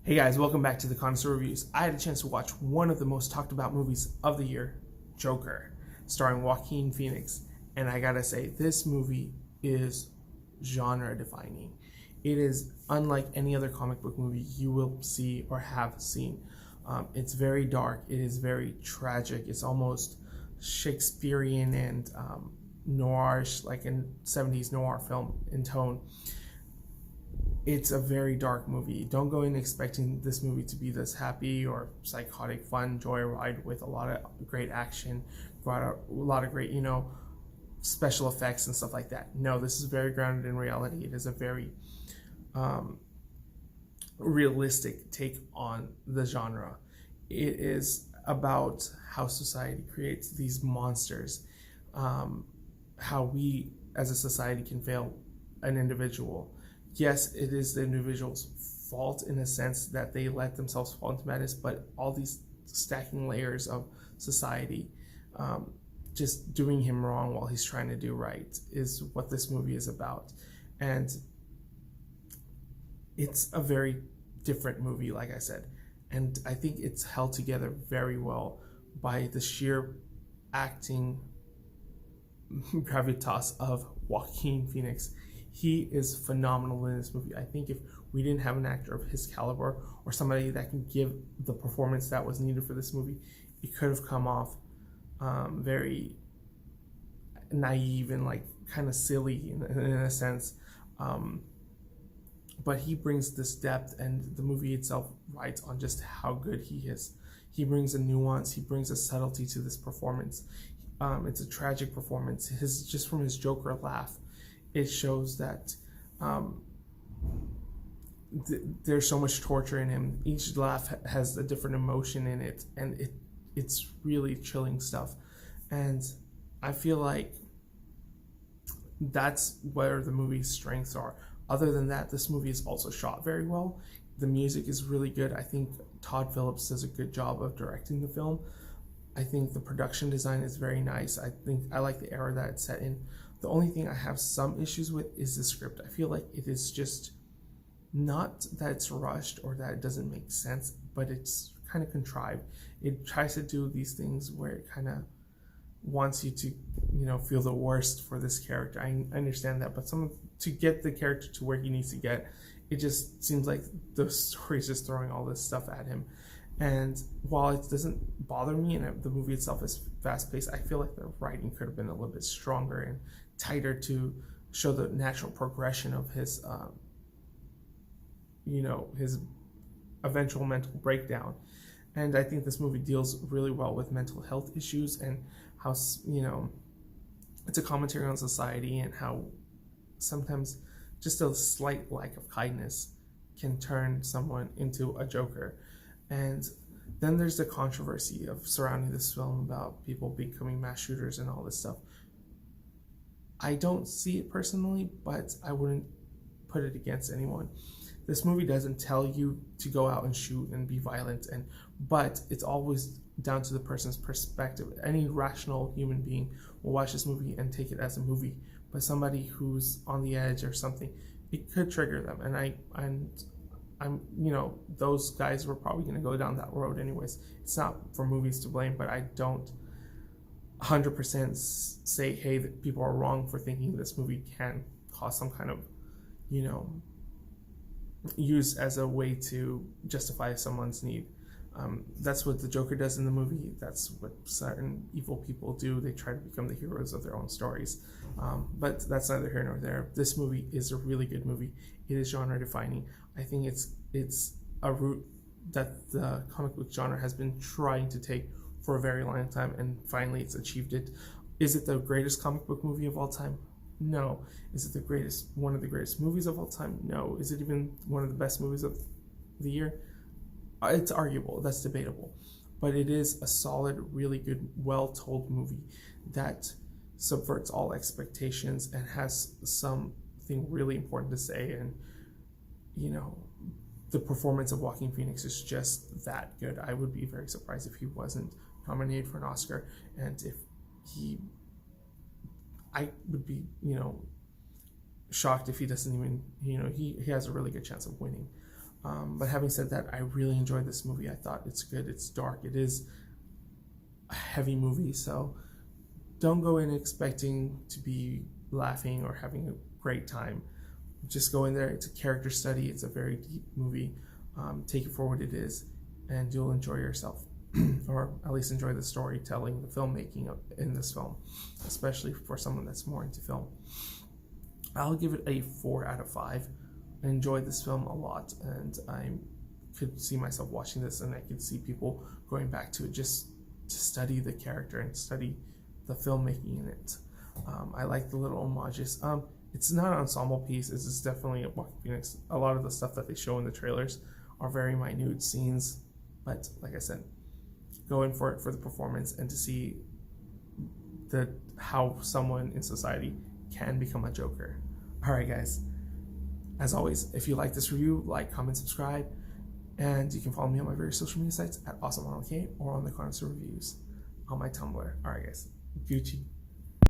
Hey guys, welcome back to TheConnoisseur Reviews. I had a chance to watch one of the most talked about movies of the year, Joker, starring Joaquin Phoenix. And I gotta say, this movie is genre defining. It is unlike any other comic book movie you will see or have seen. It's very dark, it is very tragic, it's almost Shakespearean and noirish, like in 70s noir film in tone. It's a very dark movie. Don't go in expecting this movie to be this happy or psychotic, fun joyride with a lot of great action, a lot of great, special effects and stuff like that. No, this is very grounded in reality. It is a very realistic take on the genre. It is about how society creates these monsters, how we as a society can fail an individual. Yes, it is the individual's fault in a sense that they let themselves fall into madness, but all these stacking layers of society just doing him wrong while he's trying to do right is what this movie is about. And it's a very different movie, like I said. And I think it's held together very well by the sheer acting gravitas of Joaquin Phoenix. He is phenomenal in this movie. I think if we didn't have an actor of his caliber or somebody that can give the performance that was needed for this movie, it could have come off very naive and like kind of silly in a sense. But he brings this depth, and the movie itself rides on just how good he is. He brings a nuance, he brings a subtlety to this performance. It's a tragic performance. Just from his Joker laugh, it shows that there's so much torture in him. Each laugh has a different emotion in it, and it's really chilling stuff. And I feel like that's where the movie's strengths are. Other than that, this movie is also shot very well. The music is really good. I think Todd Phillips does a good job of directing the film. I think the production design is very nice. I like the era that it's set in. The only thing I have some issues with is the script. I feel like it is just not that it's rushed or that it doesn't make sense, but it's kind of contrived. It tries to do these things where it kind of wants you to, feel the worst for this character. I understand that, but to get the character to where he needs to get, it just seems like the story is just throwing all this stuff at him. And while it doesn't bother me and the movie itself is fast-paced, I feel like the writing could have been a little bit stronger and tighter to show the natural progression of his, his eventual mental breakdown. And I think this movie deals really well with mental health issues and how, it's a commentary on society and how sometimes just a slight lack of kindness can turn someone into a Joker. And then there's the controversy of surrounding this film about people becoming mass shooters and all this stuff. I don't see it personally, but I wouldn't put it against anyone. This movie doesn't tell you to go out and shoot and be violent, but it's always down to the person's perspective. Any rational human being will watch this movie and take it as a movie, but somebody who's on the edge or something, it could trigger them. And I'm those guys were probably going to go down that road anyways. It's not for movies to blame, but I don't 100% say, hey, that people are wrong for thinking this movie can cause some kind of, use as a way to justify someone's need. That's what the Joker does in the movie. That's what certain evil people do. They try to become the heroes of their own stories. But that's neither here nor there. This movie is a really good movie. It is genre defining. I think it's a route that the comic book genre has been trying to take for a very long time, and finally it's achieved it. Is it the greatest comic book movie of all time? No. Is it one of the greatest movies of all time? No. Is it even one of the best movies of the year? It's arguable, that's debatable, but it is a solid, really good, well-told movie that subverts all expectations and has something really important to say. And the performance of Joaquin Phoenix is just that good. I would be very surprised if he wasn't nominated for an Oscar, and if I would be shocked if he doesn't even he has a really good chance of winning. But having said that, I really enjoyed this movie. I thought it's good. It's dark. It is a heavy movie, so don't go in expecting to be laughing or having a great time. Just go in there. It's a character study. It's a very deep movie. Take it for what it is, and you'll enjoy yourself, or at least enjoy the storytelling, the filmmaking in this film, especially for someone that's more into film. I'll give it a 4 out of 5. I enjoyed this film a lot, and I could see myself watching this, and I could see people going back to it just to study the character and study the filmmaking in it. I like the little homages. It's not an ensemble piece. It's just definitely a Joaquin Phoenix. A lot of the stuff that they show in the trailers are very minute scenes, but like I said, go in for it for the performance and to see how someone in society can become a Joker. All right, guys. As always, if you like this review, like, comment, subscribe, and you can follow me on my various social media sites at AwesomeOnLK or on TheConnoisseur Reviews on my Tumblr. All right, guys. Gucci.